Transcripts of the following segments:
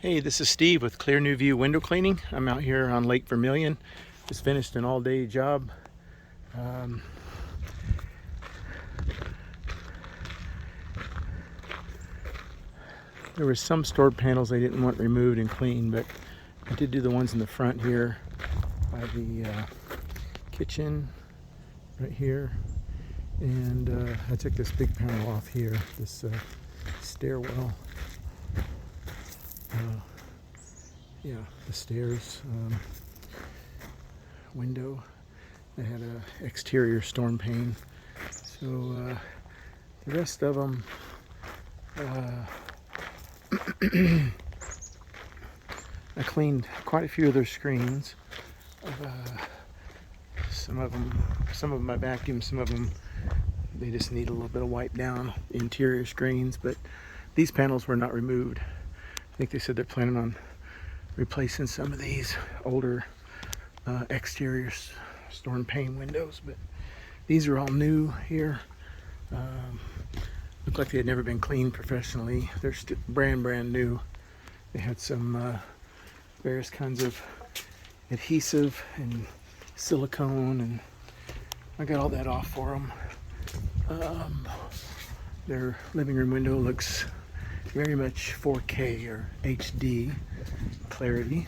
Hey, this is Steve with Clear New View Window Cleaning. I'm out here on Lake Vermilion. Just finished an all-day job. There were some stored panels I didn't want removed and cleaned, but I did do the ones in the front here by the kitchen right here. And I took this big panel off here, this stairwell. Yeah, the stairs window. They had a exterior storm pane. So the rest of them, I cleaned quite a few of their screens. Some of them I vacuumed. Some of them they just need a little bit of wipe down. The interior screens, but these panels were not removed. I think they said they're planning on replacing some of these older exterior storm pane windows, but these are all new here. Look like they had never been cleaned professionally. They're brand new. They had some various kinds of adhesive and silicone, and I got all that off for them. Their living room window looks very much 4K or HD clarity.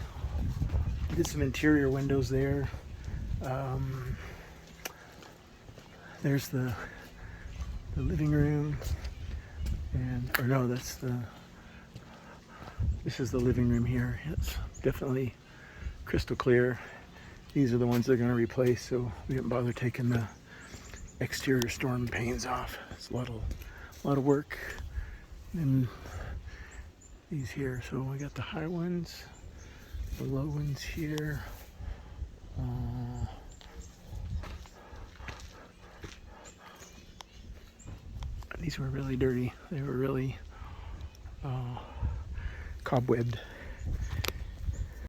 Did some interior windows there. There's the living room, or no, this is the living room here. It's definitely crystal clear. These are the ones they're going to replace, so we didn't bother taking the exterior storm panes off. It's a lot of work. And these here, so we got the high ones, the low ones here. These were really dirty. They were really cobwebbed.